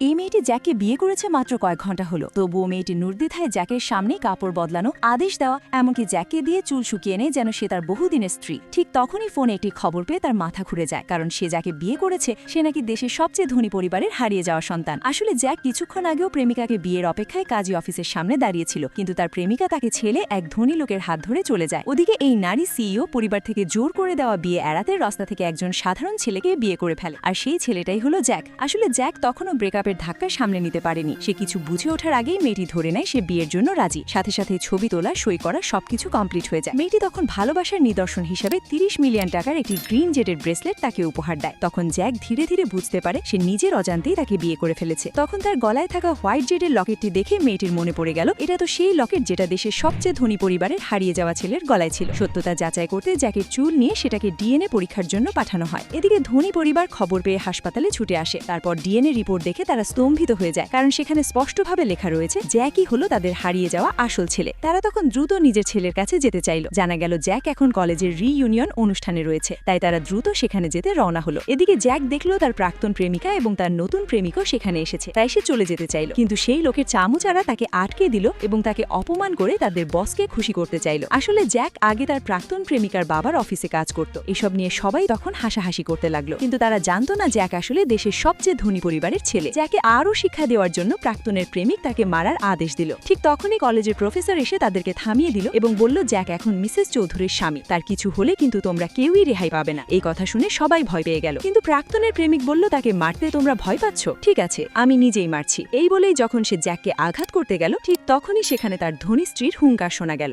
এই মেয়েটি জ্যাককে বিয়ে করেছে মাত্র কয়েক ঘন্টা হলো, তবুও মেয়েটি নির্দ্বিধায় জ্যাকের সামনে কাপড় বদলানো, আদেশ দেওয়া, এমনকি জ্যাককে দিয়ে চুল শুকিয়ে নেয় যেন সে তার বহুদিনের স্ত্রী। ঠিক তখনই ফোনে একটি খবর পেয়ে তার মাথা ঘুরে যায়, কারণ সে যাকে বিয়ে করেছে সে নাকি দেশের সবচেয়ে ধনী পরিবারের হারিয়ে যাওয়া সন্তান। আসলে জ্যাক কিছুক্ষণ আগেও প্রেমিকাকে বিয়ের অপেক্ষায় কাজী অফিসের সামনে দাঁড়িয়েছিল, কিন্তু তার প্রেমিকা তাকে ছেড়ে এক ধনী লোকের হাত ধরে চলে যায়। ওদিকে এই নারী সিইও পরিবার থেকে জোর করে দেওয়া বিয়ে এড়াতে রাস্তা থেকে একজন সাধারণ ছেলেকে বিয়ে করে ফেলে, আর সেই ছেলেটাই হলো জ্যাক। আসলে জ্যাক তখনও ব্রেকআপের ধাক্কা সামনে নিতে পারেনি। সে কিছু বুঝে ওঠার আগেই মেয়েটি ধরে নেয় সে বিয়ের জন্য রাজি। সাথে সাথে ছবি তোলা, সই করা সবকিছু কমপ্লিট হয়ে যায়। মেয়েটি তখন ভালোবাসার নিদর্শন হিসেবে 30 মিলিয়ন টাকার একটি গ্রিন জেটের ব্রেসলেট তাকে উপহার দেয়। তখন জ্যাক ধীরে ধীরে বুঝতে পারে সে নিজের অজান্তেই তাকে বিয়ে করে ফেলেছে। তখন তার গলায় থাকা হোয়াইট জেটের লকেটটি দেখে মেয়েটির মনে পড়ে গেল এটা তো সেই লকেট যেটা দেশের সবচেয়ে ধনী পরিবারের হারিয়ে যাওয়া ছেলের গলায় ছিল। সত্যতা যাচাই করতে জ্যাকের চুল নিয়ে সেটাকে ডিএনএ পরীক্ষার জন্য পাঠানো হয়। এদিকে ধনী পরিবার খবর পেয়ে হাসপাতালে ছুটে আসে। তারপর ডিএনএ রিপোর্ট দেখে তারা স্তম্ভিত হয়ে যায়, কারণ সেখানে স্পষ্টভাবে লেখা রয়েছে জ্যাকই হলো তাদের হারিয়ে যাওয়া আসল ছেলে। তারা তখন দ্রুত নিজের ছেলের কাছে যেতে চাইল। জানা গেল জ্যাক এখন কলেজের রিইউনিয়ন অনুষ্ঠানে রয়েছে, তাই তারা দ্রুত সেখানে যেতে রওনা হলো। এদিকে জ্যাক দেখলো তার প্রাক্তন প্রেমিকা এবং তার নতুন প্রেমিকও সেখানে এসেছে, তাই সে চলে যেতে চাইল, কিন্তু সেই লোকের চামচারা তাকে আটকে দিল এবং তাকে অপমান করে তাদের বসকে খুশি করতে চাইল। আসলে জ্যাক আগে তার প্রাক্তন প্রেমিকার বাবার অফিসে কাজ করত। এসব নিয়ে সবাই তখন হাসাহাসি করতে লাগলো, কিন্তু তারা জানতো না জ্যাক আসলে দেশের সবচেয়ে ধনী পরিবারের ছেলে। জ্যাকে আরও শিক্ষা দেওয়ার জন্য প্রাক্তনের প্রেমিক তাকে মারার আদেশ দিল। ঠিক তখনই কলেজের প্রফেসর এসে তাদেরকে থামিয়ে দিল এবং বলল জ্যাক এখন মিসেস চৌধুরীর স্বামী, তার কিছু হলে কিন্তু তোমরা কেউই রেহাই পাবে না। এই কথা শুনে সবাই ভয় পেয়ে গেল, কিন্তু প্রাক্তনের প্রেমিক বলল তাকে মারতে তোমরা ভয় পাচ্ছ, ঠিক আছে আমি নিজেই মারছি। এই বলেই যখন সে জ্যাককে আঘাত করতে গেল, ঠিক তখনই সেখানে তার ধনী স্ত্রীর হুঙ্কার শোনা গেল।